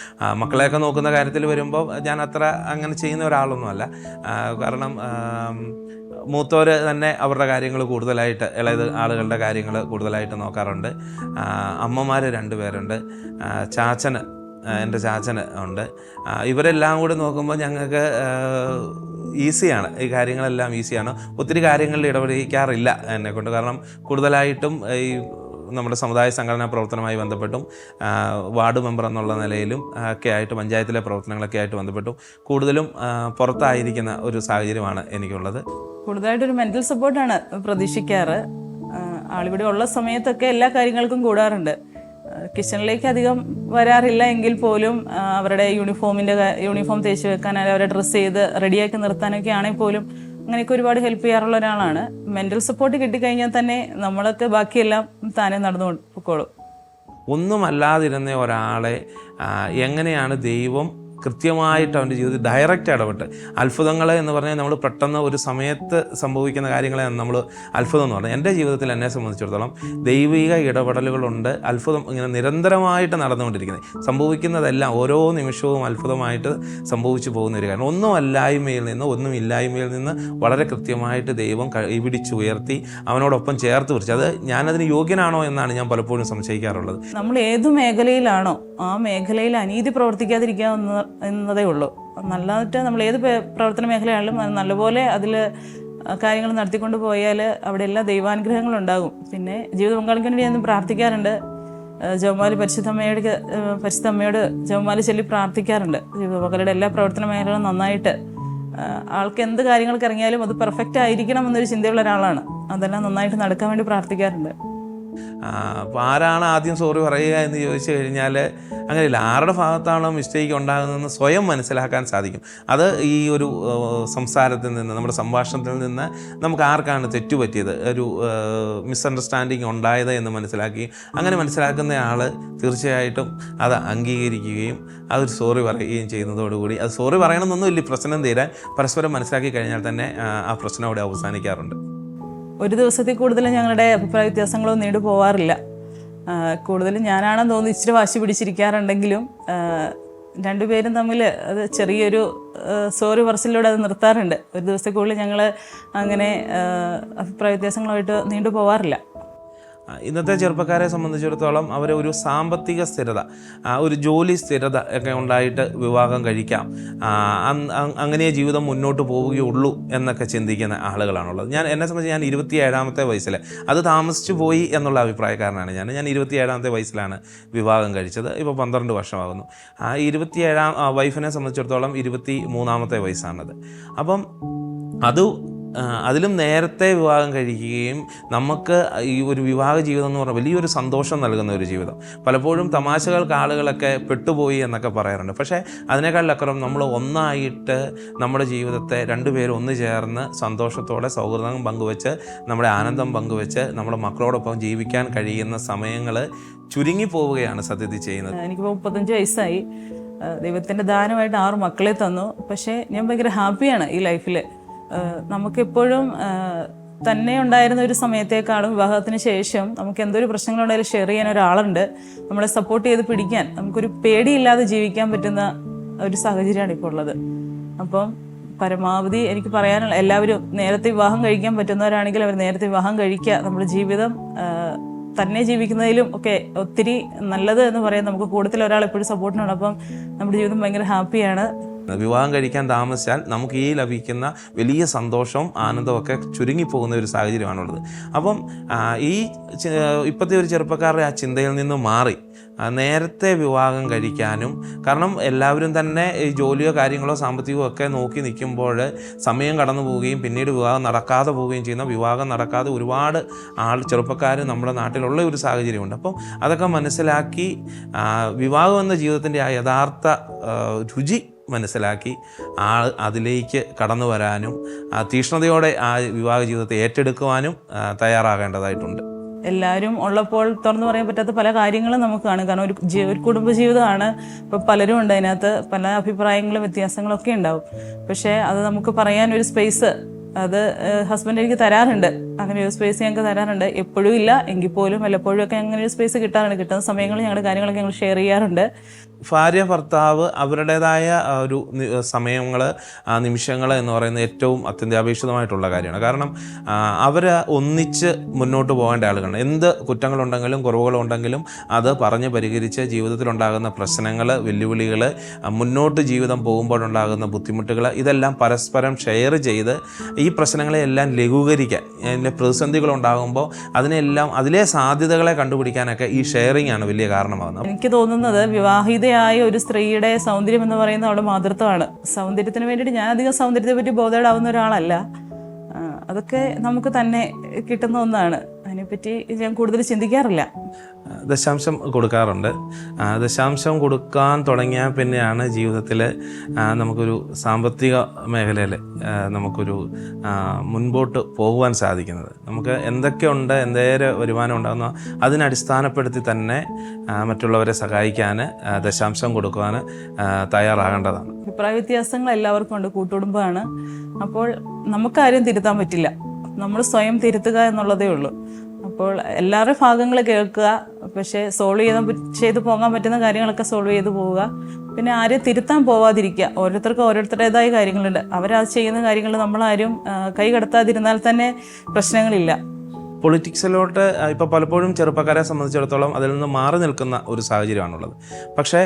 മക്കളെയൊക്കെ നോക്കുന്ന കാര്യത്തിൽ വരുമ്പോൾ ഞാൻ അത്ര അങ്ങനെ ചെയ്യുന്ന ഒരാളൊന്നുമല്ല. കാരണം മൂത്തവർ തന്നെ അവരുടെ കാര്യങ്ങൾ കൂടുതലായിട്ട്, ഇളയത് ആളുകളുടെ കാര്യങ്ങൾ കൂടുതലായിട്ട് നോക്കാറുണ്ട്. അമ്മമാർ 2 പേരുണ്ട്. എൻ്റെ ചാച്ചന് ഉണ്ട്. ഇവരെല്ലാം കൂടി നോക്കുമ്പോൾ ഞങ്ങൾക്ക് ഈസിയാണ്, ഈ കാര്യങ്ങളെല്ലാം ഈസിയാണ്. ഒത്തിരി കാര്യങ്ങളിൽ ഇടപെടിക്കാറില്ല എന്നെക്കൊണ്ട്. കാരണം കൂടുതലായിട്ടും ഈ നമ്മുടെ സമുദായ സംഘടനാ പ്രവർത്തനവുമായി ബന്ധപ്പെട്ടും വാർഡ് മെമ്പർ എന്നുള്ള നിലയിലും ഒക്കെ ആയിട്ട് പഞ്ചായത്തിലെ പ്രവർത്തനങ്ങളൊക്കെ ആയിട്ട് ബന്ധപ്പെട്ടും കൂടുതലും പുറത്തായിരിക്കുന്ന ഒരു സാഹചര്യമാണ് എനിക്കുള്ളത്. കൂടുതലായിട്ടൊരു മെൻ്റൽ സപ്പോർട്ടാണ് പ്രതീക്ഷിക്കാറ്. ആളിവിടെ ഉള്ള സമയത്തൊക്കെ എല്ലാ കാര്യങ്ങൾക്കും കൂടാറുണ്ട്. കിച്ചണിലേക്ക് അധികം വരാറില്ല എങ്കിൽ പോലും അവരുടെ യൂണിഫോം തേച്ച് വെക്കാനും അവരെ ഡ്രസ്സ് ചെയ്ത് റെഡിയാക്കി നിർത്താനൊക്കെ ആണെങ്കിൽ പോലും അങ്ങനെയൊക്കെ ഒരുപാട് ഹെൽപ്പ് ചെയ്യാറുള്ള ഒരാളാണ്. മെൻ്റൽ സപ്പോർട്ട് കിട്ടിക്കഴിഞ്ഞാൽ തന്നെ നമ്മളൊക്കെ ബാക്കിയെല്ലാം താനേ നടന്നു പൊക്കോളും. ഒന്നുമല്ലാതിരുന്ന ഒരാളെ എങ്ങനെയാണ് ദൈവം കൃത്യമായിട്ട് അവൻ്റെ ജീവിതത്തിൽ ഡയറക്റ്റ് ഇടപെട്ട് അത്ഭുതങ്ങൾ എന്ന് പറഞ്ഞാൽ നമ്മൾ പെട്ടെന്ന് ഒരു സമയത്ത് സംഭവിക്കുന്ന കാര്യങ്ങളെ നമ്മൾ അത്ഭുതം എന്ന് പറഞ്ഞാൽ എൻ്റെ ജീവിതത്തിൽ എന്നെ സംബന്ധിച്ചിടത്തോളം ദൈവിക ഇടപെടലുകളുണ്ട്. അത്ഭുതം ഇങ്ങനെ നിരന്തരമായിട്ട് നടന്നുകൊണ്ടിരിക്കുന്നത്, സംഭവിക്കുന്നതെല്ലാം ഓരോ നിമിഷവും അത്ഭുതമായിട്ട് സംഭവിച്ചു പോകുന്ന ഒരു കാര്യം. ഒന്നുമല്ലായ്മയിൽ നിന്ന് ഒന്നുമില്ലായ്മയിൽ നിന്ന് വളരെ കൃത്യമായിട്ട് ദൈവം കൈപിടിച്ചുയർത്തി അവനോടൊപ്പം ചേർത്ത് പിടിച്ചു. അത് ഞാനതിന് യോഗ്യനാണോ എന്നാണ് ഞാൻ പലപ്പോഴും സംശയിക്കാറുള്ളത്. നമ്മൾ ഏത് മേഖലയിലാണോ ആ മേഖലയിൽ അനീതി പ്രവർത്തിക്കാതിരിക്കുക എന്നതേ ഉള്ളൂ. നല്ലതായിട്ട് നമ്മൾ ഏത് പ്രവർത്തന മേഖലയാണെങ്കിലും നല്ലപോലെ അതിൽ കാര്യങ്ങൾ നടത്തിക്കൊണ്ട് പോയാൽ അവിടെ എല്ലാ ദൈവാനുഗ്രഹങ്ങളുണ്ടാകും. പിന്നെ ജീവിത പങ്കാളിക്ക് വേണ്ടി ഞാൻ പ്രാർത്ഥിക്കാറുണ്ട്. ജപമാല പരിശുദ്ധമ്മയോട് ജപമാല ചൊല്ലി പ്രാർത്ഥിക്കാറുണ്ട്. ജീവിത പങ്കാളിയുടെ എല്ലാ പ്രവർത്തന മേഖലകളും നന്നായിട്ട് ആൾക്ക് എന്ത് കാര്യങ്ങൾക്ക് ഇറങ്ങിയാലും അത് പെർഫെക്റ്റ് ആയിരിക്കണം എന്നൊരു ചിന്തയുള്ള ഒരാളാണ്. അതെല്ലാം നന്നായിട്ട് നടക്കാൻ വേണ്ടി പ്രാർത്ഥിക്കാറുണ്ട്. അപ്പോൾ ആരാണ് ആദ്യം സോറി പറയുക എന്ന് ചോദിച്ചു കഴിഞ്ഞാൽ അങ്ങനെയില്ല. ആരുടെ ഭാഗത്താണോ മിസ്റ്റേക്ക് ഉണ്ടാകുന്നതെന്ന് സ്വയം മനസ്സിലാക്കാൻ സാധിക്കും. അത് ഈ ഒരു സംസാരത്തിൽ നിന്ന്, നമ്മുടെ സംഭാഷണത്തിൽ നിന്ന് നമുക്ക് ആർക്കാണ് തെറ്റുപറ്റിയത്, ഒരു മിസ്അണ്ടർസ്റ്റാൻഡിങ് ഉണ്ടായത് എന്ന് മനസ്സിലാക്കി അങ്ങനെ മനസ്സിലാക്കുന്ന ആൾ തീർച്ചയായിട്ടും അത് അംഗീകരിക്കുകയും അതൊരു സോറി പറയുകയും ചെയ്യുന്നതോടുകൂടി അത് സോറി പറയണമെന്നൊന്നും ഇല്ല, പ്രശ്നം തീരാൻ പരസ്പരം മനസ്സിലാക്കി കഴിഞ്ഞാൽ തന്നെ ആ പ്രശ്നം അവിടെ അവസാനിക്കാറുണ്ട്. ഒരു ദിവസത്തിൽ കൂടുതൽ ഞങ്ങളുടെ അഭിപ്രായ വ്യത്യാസങ്ങളൊന്നും നീണ്ടു പോവാറില്ല. കൂടുതലും ഞാനാണെന്ന് തോന്നുന്നു ഇച്ചിരി വാശി പിടിച്ചിരിക്കാറുണ്ടെങ്കിലും രണ്ടുപേരും തമ്മിൽ അത് ചെറിയൊരു സോറി പറച്ചിലൂടെ അത് നിർത്താറുണ്ട്. ഒരു ദിവസത്തിൽ കൂടുതൽ ഞങ്ങൾ അങ്ങനെ അഭിപ്രായ വ്യത്യാസങ്ങളുമായിട്ട് നീണ്ടു പോവാറില്ല. ഇന്നത്തെ ചെറുപ്പക്കാരെ സംബന്ധിച്ചിടത്തോളം അവർ ഒരു സാമ്പത്തിക സ്ഥിരത, ഒരു ജോലി സ്ഥിരത ഒക്കെ ഉണ്ടായിട്ട് വിവാഹം കഴിക്കാം, അങ്ങനെ ജീവിതം മുന്നോട്ട് പോവുകയുള്ളൂ എന്നൊക്കെ ചിന്തിക്കുന്ന ആളുകളാണുള്ളത്. എന്നെ സംബന്ധിച്ച് ഞാൻ 27ാമത്തെ വയസ്സിൽ അത് താമസിച്ചു പോയി എന്നുള്ള അഭിപ്രായക്കാരനാണ് ഞാൻ 27ാമത്തെ വയസ്സിലാണ് വിവാഹം കഴിച്ചത്. ഇപ്പോൾ 12 വർഷമാകുന്നു. ആ 27 വൈഫിനെ സംബന്ധിച്ചിടത്തോളം 23ാമത്തെ വയസ്സാണത്. അപ്പം അതിലും നേരത്തെ വിവാഹം കഴിക്കുകയും നമുക്ക് ഈ ഒരു വിവാഹ ജീവിതം എന്ന് പറഞ്ഞാൽ വലിയൊരു സന്തോഷം നൽകുന്ന ഒരു ജീവിതം. പലപ്പോഴും തമാശകൾക്ക് ആളുകളൊക്കെ പെട്ടുപോയി എന്നൊക്കെ പറയാറുണ്ട്. പക്ഷേ അതിനേക്കാളപ്പുറം നമ്മൾ ഒന്നായിട്ട് നമ്മുടെ ജീവിതത്തെ രണ്ടുപേരും ഒന്ന് ചേർന്ന് സന്തോഷത്തോടെ സൗഹൃദം പങ്കുവെച്ച് നമ്മുടെ ആനന്ദം പങ്കുവെച്ച് നമ്മുടെ മക്കളോടൊപ്പം ജീവിക്കാൻ കഴിയുന്ന സമയങ്ങൾ ചുരുങ്ങിപ്പോവുകയാണ് സത്യത്തിൽ ചെയ്യുന്നത്. എനിക്കിപ്പോൾ 35 വയസ്സായി. ദൈവത്തിൻ്റെ ദാനമായിട്ട് 6 മക്കളെ തന്നു. പക്ഷേ ഞാൻ ഭയങ്കര ഹാപ്പിയാണ് ഈ ലൈഫിൽ. നമുക്കെപ്പോഴും തന്നെ ഉണ്ടായിരുന്ന ഒരു സമയത്തേക്കാളും വിവാഹത്തിന് ശേഷം നമുക്ക് എന്തൊരു പ്രശ്നങ്ങളുണ്ടായാലും ഷെയർ ചെയ്യാൻ ഒരാളുണ്ട്, നമ്മളെ സപ്പോർട്ട് ചെയ്ത് പിടിക്കാൻ, നമുക്കൊരു പേടിയില്ലാതെ ജീവിക്കാൻ പറ്റുന്ന ഒരു സാഹചര്യമാണ് ഇപ്പോൾ ഉള്ളത്. അപ്പം പരമാവധി എനിക്ക് പറയാനുള്ള എല്ലാവരും നേരത്തെ വിവാഹം കഴിക്കാൻ പറ്റുന്നവരാണെങ്കിൽ അവർ നേരത്തെ വിവാഹം കഴിക്കുക. നമ്മുടെ ജീവിതം തന്നെ ജീവിക്കുന്നതിലും ഒക്കെ ഒത്തിരി നല്ലത് എന്ന് പറയാൻ നമുക്ക് കൂടുതൽ ഒരാൾ എപ്പോഴും സപ്പോർട്ടിനുണ്ട്. അപ്പം നമ്മുടെ ജീവിതം ഭയങ്കര ഹാപ്പിയാണ്. വിവാഹം കഴിക്കാൻ താമസിച്ചാൽ നമുക്ക് ഈ ലഭിക്കുന്ന വലിയ സന്തോഷവും ആനന്ദവും ഒക്കെ ചുരുങ്ങിപ്പോകുന്ന ഒരു സാഹചര്യമാണുള്ളത്. അപ്പം ഇപ്പോഴത്തെ ഒരു ചെറുപ്പക്കാരുടെ ആ ചിന്തയിൽ നിന്ന് മാറി നേരത്തെ വിവാഹം കഴിക്കാനും, കാരണം എല്ലാവരും തന്നെ ഈ ജോലിയോ കാര്യങ്ങളോ സാമ്പത്തികമോ ഒക്കെ നോക്കി നിൽക്കുമ്പോൾ സമയം കടന്നു പോവുകയും പിന്നീട് വിവാഹം നടക്കാതെ പോവുകയും ചെയ്യുന്ന, വിവാഹം നടക്കാതെ ഒരുപാട് ചെറുപ്പക്കാർ നമ്മുടെ നാട്ടിലുള്ള ഒരു സാഹചര്യമുണ്ട്. അപ്പം അതൊക്കെ മനസ്സിലാക്കി വിവാഹം എന്ന ജീവിതത്തിൻ്റെ ആ യഥാർത്ഥ രുചി മനസ്സിലാക്കി അതിലേക്ക് കടന്നു വരാനും തീക്ഷ്ണതയോടെ ആ വിവാഹ ജീവിതത്തെ ഏറ്റെടുക്കുവാനും തയ്യാറാകേണ്ടതായിട്ടുണ്ട്. എല്ലാവരും ഉള്ളപ്പോൾ തുറന്നു പറയാൻ പറ്റാത്ത പല കാര്യങ്ങളും നമുക്ക് കാണും. കാരണം ഒരു കുടുംബജീവിതമാണ്. ഇപ്പോൾ പലരും ഉണ്ട് അതിനകത്ത്, പല അഭിപ്രായങ്ങളും വ്യത്യാസങ്ങളും ഒക്കെ ഉണ്ടാവും. പക്ഷേ അത് നമുക്ക് പറയാൻ ഒരു സ്പേസ് അത് ഹസ്ബൻഡ് എനിക്ക് തരാറുണ്ട്. അങ്ങനെ ഒരു സ്പേസ് ഞങ്ങൾക്ക് തരാറുണ്ട്. എപ്പോഴും ഇല്ല എങ്കിൽ പോലും വല്ലപ്പോഴും ഒക്കെ അങ്ങനെ ഒരു സ്പേസ് കിട്ടാറുണ്ട്. കിട്ടുന്ന സമയങ്ങളിൽ ഞങ്ങളുടെ കാര്യങ്ങളൊക്കെ ഞങ്ങൾ ഷെയർ ചെയ്യാറുണ്ട്. ഭാര്യ ഭർത്താവ് അവരുടേതായ ഒരു സമയങ്ങൾ, നിമിഷങ്ങൾ എന്ന് പറയുന്നത് ഏറ്റവും അത്യന്താപേക്ഷിതമായിട്ടുള്ള കാര്യമാണ്. കാരണം അവർ ഒന്നിച്ച് മുന്നോട്ട് പോകേണ്ട ആളുകളാണ്. എന്ത് കുറ്റങ്ങളുണ്ടെങ്കിലും കുറവുകളുണ്ടെങ്കിലും അത് പറഞ്ഞ് പരിഹരിച്ച് ജീവിതത്തിലുണ്ടാകുന്ന പ്രശ്നങ്ങൾ, വെല്ലുവിളികൾ, മുന്നോട്ട് ജീവിതം പോകുമ്പോഴുണ്ടാകുന്ന ബുദ്ധിമുട്ടുകൾ ഇതെല്ലാം പരസ്പരം ഷെയർ ചെയ്ത് ഈ പ്രശ്നങ്ങളെയെല്ലാം ലഘൂകരിക്കാൻ, അതിൻ്റെ പ്രതിസന്ധികളുണ്ടാകുമ്പോൾ അതിലെ സാധ്യതകളെ കണ്ടുപിടിക്കാനൊക്കെ ഈ ഷെയറിംഗ് ആണ് വലിയ കാരണമാകുന്നത്. എനിക്ക് തോന്നുന്നത് വിവാഹിതയായ ഒരു സ്ത്രീയുടെ സൗന്ദര്യം എന്ന് പറയുന്നത് അവളുടെ മാതൃത്വമാണ്. സൗന്ദര്യത്തിന് വേണ്ടിയിട്ട് ഞാൻ അധികം സൗന്ദര്യത്തെ പറ്റി ബോധേഡാവുന്ന ഒരാളല്ല. അതൊക്കെ നമുക്ക് തന്നെ കിട്ടുന്ന ഒന്നാണ്. അതിന് അതിനെപ്പറ്റി ഞാൻ കൂടുതൽ ചിന്തിക്കാറില്ല. ദശാംശം കൊടുക്കാറുണ്ട്. ദശാംശം കൊടുക്കാൻ തുടങ്ങിയാൽ പിന്നെയാണ് ജീവിതത്തിൽ നമുക്കൊരു സാമ്പത്തിക മേഖലയിൽ നമുക്കൊരു മുൻപോട്ട് പോകുവാൻ സാധിക്കുന്നത്. നമുക്ക് എന്തൊക്കെയുണ്ട്, എന്തേലും വരുമാനം ഉണ്ടാകുന്നോ അതിനടിസ്ഥാനപ്പെടുത്തി തന്നെ മറ്റുള്ളവരെ സഹായിക്കാൻ ദശാംശം കൊടുക്കുവാൻ തയ്യാറാകേണ്ടതാണ്. അഭിപ്രായ വ്യത്യാസങ്ങൾ എല്ലാവർക്കും ഉണ്ട്. കൂട്ടുകുടുംബമാണ്. അപ്പോൾ നമുക്കാരും തിരുത്താൻ പറ്റില്ല. നമ്മൾ സ്വയം തിരുത്തുക എന്നുള്ളതേ ഉള്ളൂ. അപ്പോൾ എല്ലാവരുടെ ഭാഗങ്ങൾ കേൾക്കുക, പക്ഷേ സോൾവ് ചെയ്ത് പോകാൻ പറ്റുന്ന കാര്യങ്ങളൊക്കെ സോൾവ് ചെയ്ത് പോവുക. പിന്നെ ആരെയും തിരുത്താൻ പോവാതിരിക്കുക. ഓരോരുത്തർക്കും ഓരോരുത്തരുടേതായ കാര്യങ്ങളുണ്ട്. അവരത് ചെയ്യുന്ന കാര്യങ്ങൾ നമ്മളാരും കൈ കടത്താതിരുന്നാൽ തന്നെ പ്രശ്നങ്ങളില്ല. പൊളിറ്റിക്സിലോട്ട് ഇപ്പോൾ പലപ്പോഴും ചെറുപ്പക്കാരെ സംബന്ധിച്ചിടത്തോളം അതിൽ നിന്ന് മാറി നിൽക്കുന്ന ഒരു സാഹചര്യമാണുള്ളത്. പക്ഷേ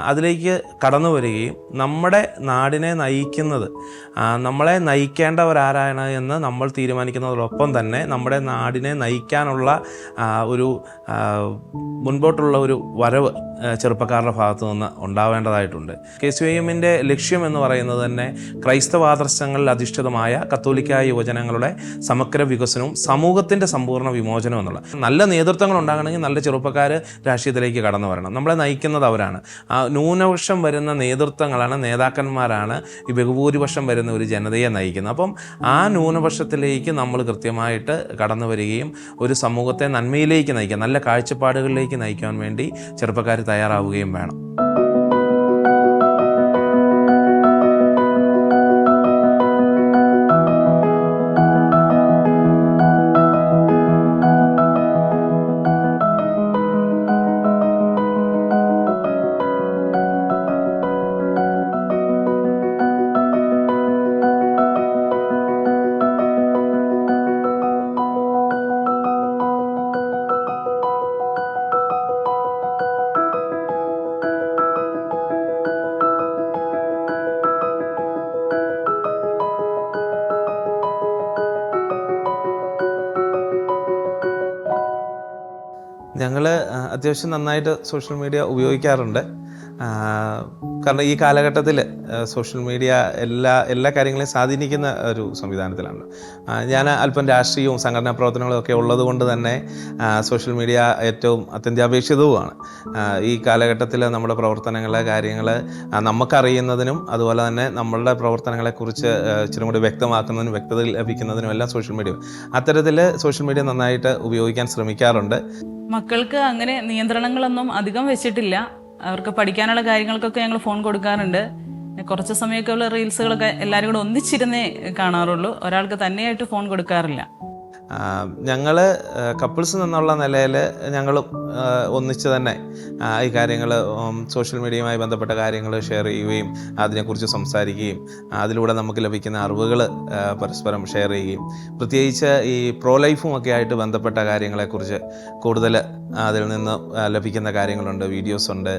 അതിലേക്ക് കടന്നു വരികയും നമ്മുടെ നാടിനെ നയിക്കുന്നത്, നമ്മളെ നയിക്കേണ്ടവരാരാണ് എന്ന് നമ്മൾ തീരുമാനിക്കുന്നതോടൊപ്പം തന്നെ നമ്മുടെ നാടിനെ നയിക്കാനുള്ള ഒരു മുൻപോട്ടുള്ള ഒരു വരവ് ചെറുപ്പക്കാരുടെ ഭാഗത്തു നിന്ന് ഉണ്ടാവേണ്ടതായിട്ടുണ്ട്. KCIMൻ്റെ ലക്ഷ്യം എന്ന് പറയുന്നത് തന്നെ ക്രൈസ്തവാദർശങ്ങളിൽ അധിഷ്ഠിതമായ കത്തോലിക്കായ യുവജനങ്ങളുടെ സമഗ്ര വികസനവും സമൂഹത്തിൻ്റെ സമ്പൂർണ്ണ വിമോചനം എന്നുള്ള നല്ല നേതൃത്വങ്ങൾ ഉണ്ടാകണമെങ്കിൽ നല്ല ചെറുപ്പക്കാർ രാഷ്ട്രീയത്തിലേക്ക് കടന്നു വരണം. നമ്മളെ നയിക്കുന്നത് അവരാണ്. ന്യൂനപക്ഷം വരുന്ന നേതൃത്വങ്ങളാണ്, നേതാക്കന്മാരാണ് ഈ ബഹുഭൂരിപക്ഷം വരുന്ന ഒരു ജനതയെ നയിക്കുന്നത്. അപ്പം ആ ന്യൂനപക്ഷത്തിലേക്ക് നമ്മൾ കൃത്യമായിട്ട് കടന്നു വരികയും ഒരു സമൂഹത്തെ നന്മയിലേക്ക് നയിക്കാൻ, നല്ല കാഴ്ചപ്പാടുകളിലേക്ക് നയിക്കാൻ വേണ്ടി ചെറുപ്പക്കാർ തയ്യാറാവുകയും വേണം. ഞങ്ങൾ അത്യാവശ്യം നന്നായിട്ട് സോഷ്യൽ മീഡിയ ഉപയോഗിക്കാറുണ്ട്. കാരണം ഈ കാലഘട്ടത്തിൽ സോഷ്യൽ മീഡിയ എല്ലാ കാര്യങ്ങളെയും സ്വാധീനിക്കുന്ന ഒരു സംവിധാനത്തിലാണ്. ഞാൻ അല്പം രാഷ്ട്രീയവും സംഘടനാ പ്രവർത്തനങ്ങളും ഒക്കെ ഉള്ളത് കൊണ്ട് തന്നെ സോഷ്യൽ മീഡിയ ഏറ്റവും അത്യന്താപേക്ഷിതവുമാണ്. ഈ കാലഘട്ടത്തിൽ നമ്മുടെ പ്രവർത്തനങ്ങൾ, കാര്യങ്ങൾ നമുക്കറിയുന്നതിനും അതുപോലെ തന്നെ നമ്മളുടെ പ്രവർത്തനങ്ങളെക്കുറിച്ച് ഇച്ചിരി കൂടി വ്യക്തമാക്കുന്നതിനും വ്യക്തത ലഭിക്കുന്നതിനും എല്ലാം സോഷ്യൽ മീഡിയ, അത്തരത്തിൽ സോഷ്യൽ മീഡിയ നന്നായിട്ട് ഉപയോഗിക്കാൻ ശ്രമിക്കാറുണ്ട്. മക്കൾക്ക് അങ്ങനെ നിയന്ത്രണങ്ങളൊന്നും അധികം വെച്ചിട്ടില്ല. അവർക്ക് പഠിക്കാനുള്ള കാര്യങ്ങൾക്കൊക്കെ ഞങ്ങൾ ഫോൺ കൊടുക്കാറുണ്ട്. കുറച്ച് സമയമൊക്കെ ഉള്ള റീൽസുകളൊക്കെ എല്ലാവരും കൂടെ ഒന്നിച്ചിരുന്നേ കാണാറുള്ളൂ. ഒരാൾക്ക് തന്നെയായിട്ട് ഫോൺ കൊടുക്കാറില്ല. ഞങ്ങൾ കപ്പിൾസ് എന്നുള്ള നിലയിൽ ഞങ്ങളും ഒന്നിച്ച് തന്നെ ഈ കാര്യങ്ങൾ, സോഷ്യൽ മീഡിയയുമായി ബന്ധപ്പെട്ട കാര്യങ്ങൾ ഷെയർ ചെയ്യുകയും അതിനെക്കുറിച്ച് സംസാരിക്കുകയും അതിലൂടെ നമുക്ക് ലഭിക്കുന്ന അറിവുകൾ പരസ്പരം ഷെയർ ചെയ്യുകയും, പ്രത്യേകിച്ച് ഈ പ്രോ ലൈഫും ഒക്കെ ആയിട്ട് ബന്ധപ്പെട്ട കാര്യങ്ങളെക്കുറിച്ച് കൂടുതൽ അതിൽ നിന്ന് ലഭിക്കുന്ന കാര്യങ്ങളുണ്ട്, വീഡിയോസുണ്ട്,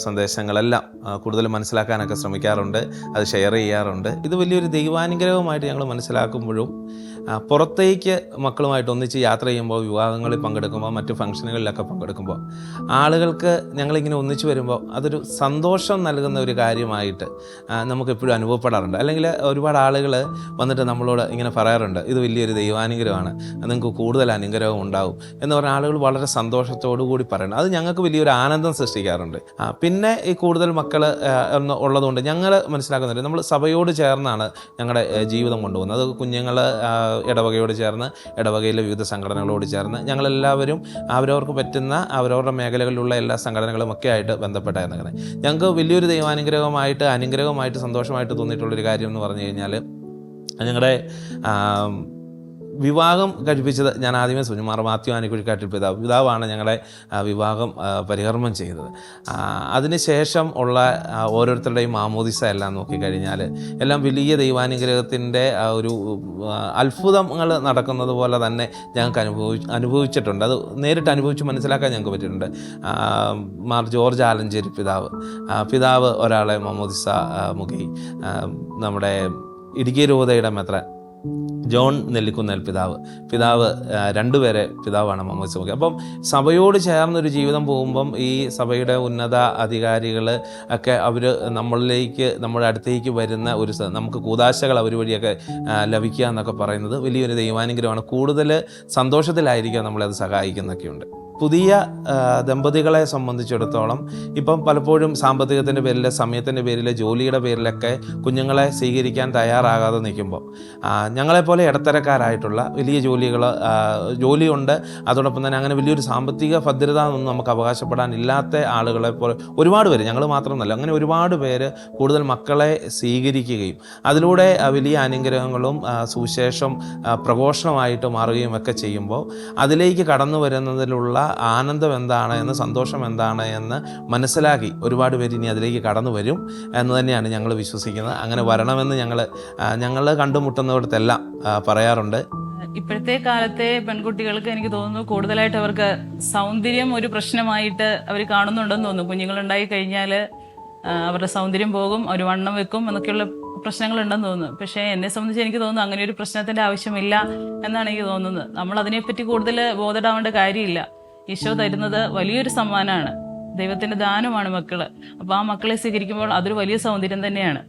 സന്ദേശങ്ങളെല്ലാം കൂടുതൽ മനസ്സിലാക്കാനൊക്കെ ശ്രമിക്കാറുണ്ട്, അത് ഷെയർ ചെയ്യാറുണ്ട്. ഇത് വലിയൊരു ദൈവാനുഗ്രഹമായിട്ട് ഞങ്ങൾ മനസ്സിലാക്കുമ്പോഴും പുറത്തേക്ക് മക്കളുമായിട്ട് ഒന്നിച്ച് യാത്ര ചെയ്യുമ്പോൾ, വിവാഹങ്ങളിൽ പങ്കെടുക്കുമ്പോൾ, മറ്റു ഫംഗ്ഷനുകളിലൊക്കെ പങ്കെടുക്കുമ്പോൾ ആളുകൾക്ക് ഞങ്ങളിങ്ങനെ ഒന്നിച്ച് വരുമ്പോൾ അതൊരു സന്തോഷം നൽകുന്ന ഒരു കാര്യമായിട്ട് നമുക്കെപ്പോഴും അനുഭവപ്പെടാറുണ്ട്. അല്ലെങ്കിൽ ഒരുപാട് ആളുകൾ വന്നിട്ട് നമ്മളോട് ഇങ്ങനെ പറയാറുണ്ട്, ഇത് വലിയൊരു ദൈവാനുഗ്രഹമാണ്, നിങ്ങൾക്ക് കൂടുതൽ അനുഗ്രഹം ഉണ്ടാവും എന്ന് പറഞ്ഞ ആളുകൾ വളരെ സന്തോഷത്തോടു കൂടി പറയുന്നത്. അത് ഞങ്ങൾക്ക് വലിയൊരു ആനന്ദം സൃഷ്ടിക്കാറുണ്ട്. പിന്നെ ഈ കൂടുതൽ മക്കൾ ഉള്ളതുകൊണ്ട് ഞങ്ങൾ മനസ്സിലാക്കുന്നുണ്ട്, നമ്മൾ സഭയോട് ചേർന്നാണ് ഞങ്ങളുടെ ജീവിതം കൊണ്ടുപോകുന്നത്. അത് കുഞ്ഞുങ്ങൾ ഇടവകയോട് ചേർന്ന്, ഇടവകയിലെ വിവിധ സംഘടനകളോട് ചേർന്ന് ഞങ്ങളെല്ലാവരും അവരവർക്ക് പറ്റുന്ന അവരവരുടെ മേഖലകളിലുള്ള എല്ലാ സംഘടനകളും ഒക്കെ ആയിട്ട് ബന്ധപ്പെട്ടായിരുന്നു. ഞങ്ങൾക്ക് വലിയൊരു അനുഗ്രഹമായിട്ട് സന്തോഷമായിട്ട് തോന്നിയിട്ടുള്ളൊരു കാര്യം എന്ന് പറഞ്ഞു കഴിഞ്ഞാൽ, ഞങ്ങളുടെ വിവാഹം കഴിപ്പിച്ചത് ഞാൻ ആദ്യമേ സുനിമാർ മാത്യു ആനിക്കുഴിക്കാട്ടിൽ പിതാവാണ് ഞങ്ങളുടെ വിവാഹം പരികർമ്മം ചെയ്തത്. അതിനുശേഷം ഉള്ള ഓരോരുത്തരുടെയും മാമോദിസ എല്ലാം നോക്കിക്കഴിഞ്ഞാൽ എല്ലാം വലിയ ദൈവാനുഗ്രഹത്തിൻ്റെ ഒരു അത്ഭുതങ്ങൾ നടക്കുന്നത് പോലെ തന്നെ ഞങ്ങൾക്ക് അനുഭവിച്ചിട്ടുണ്ട്. അത് നേരിട്ട് അനുഭവിച്ച് മനസ്സിലാക്കാൻ ഞങ്ങൾക്ക് പറ്റിയിട്ടുണ്ട്. മാർ ജോർജ് ആലഞ്ചേരി പിതാവ് ഒരാളെ മാമോദിസ മുഖി, നമ്മുടെ ഇടുക്കി രൂപതയുടെ മെത്രാൻ ജോൺ നെല്ലിക്കുന്നേൽ പിതാവ് രണ്ടുപേരെ പിതാവാണ് മമ്മൂസ് നോക്കി. അപ്പം സഭയോട് ചേർന്നൊരു ജീവിതം പോകുമ്പം ഈ സഭയുടെ ഉന്നത അധികാരികൾ ഒക്കെ അവർ നമ്മുടെ അടുത്തേക്ക് വരുന്ന നമുക്ക് കൂതാശകൾ അവർ വഴിയൊക്കെ ലഭിക്കുക എന്നൊക്കെ പറയുന്നത് വലിയൊരു ദൈവാനുഗ്രഹമാണ്. കൂടുതൽ സന്തോഷത്തിലായിരിക്കുക നമ്മളത് സഹായിക്കുന്നൊക്കെയുണ്ട്. പുതിയ ദമ്പതികളെ സംബന്ധിച്ചിടത്തോളം ഇപ്പം പലപ്പോഴും സാമ്പത്തികത്തിൻ്റെ പേരിൽ, സമയത്തിൻ്റെ പേരിൽ, ജോലിയുടെ പേരിലൊക്കെ കുഞ്ഞുങ്ങളെ സ്വീകരിക്കാൻ തയ്യാറാകാതെ നിൽക്കുമ്പോൾ ഞങ്ങളെപ്പോലെ ഇടത്തരക്കാരായിട്ടുള്ള വലിയ ജോലിയുണ്ട്, അതോടൊപ്പം തന്നെ അങ്ങനെ വലിയൊരു സാമ്പത്തിക ഭദ്രത ഒന്നും നമുക്ക് അവകാശപ്പെടാനില്ലാത്ത ആളുകളെ പോലെ ഒരുപാട് പേര്, ഞങ്ങൾ മാത്രമല്ല, അങ്ങനെ ഒരുപാട് പേര് കൂടുതൽ മക്കളെ സ്വീകരിക്കുകയും അതിലൂടെ വലിയ അനുഗ്രഹങ്ങളും സുവിശേഷം പ്രഘോഷണമായിട്ട് മാറുകയും ഒക്കെ ചെയ്യുമ്പോൾ അതിലേക്ക് കടന്നു വരുന്നതിലുള്ള ആനന്ദം എന്താണ് എന്ന്, സന്തോഷം എന്താണ് എന്ന് മനസ്സിലാക്കി ഒരുപാട് പേര് ഇനി അതിലേക്ക് കടന്നു വരും എന്ന് തന്നെയാണ് ഞങ്ങൾ വിശ്വസിക്കുന്നത്. അങ്ങനെ വരണമെന്ന് ഞങ്ങൾ കണ്ടുമുട്ടുന്നിടത്തെല്ലാം പറയാറുണ്ട്. ഇപ്പോഴത്തെ കാലത്തെ പെൺകുട്ടികൾക്ക് എനിക്ക് തോന്നുന്നു കൂടുതലായിട്ട് അവർക്ക് സൗന്ദര്യം ഒരു പ്രശ്നമായിട്ട് അവർ കാണുന്നുണ്ടെന്ന് തോന്നുന്നു. കുഞ്ഞുങ്ങളുണ്ടായി കഴിഞ്ഞാൽ അവരുടെ സൗന്ദര്യം പോകും, അവർ വണ്ണം വെക്കും എന്നൊക്കെയുള്ള പ്രശ്നങ്ങളുണ്ടെന്ന് തോന്നുന്നു. പക്ഷേ എന്നെ സംബന്ധിച്ച് എനിക്ക് തോന്നുന്നു അങ്ങനെ ഒരു പ്രശ്നത്തിൻ്റെ ആവശ്യമില്ല എന്നാണ് എനിക്ക് തോന്നുന്നത്. നമ്മൾ അതിനെപ്പറ്റി കൂടുതൽ ബോധപ്പെടേണ്ട കാര്യമില്ല. ഈശോ തരുന്നത് വലിയൊരു സമ്മാനമാണ്, ദൈവത്തിൻ്റെ ദാനമാണ് മക്കള്. അപ്പോൾ ആ മക്കളെ സ്വീകരിക്കുമ്പോൾ അതൊരു വലിയ സൗന്ദര്യം തന്നെയാണ്.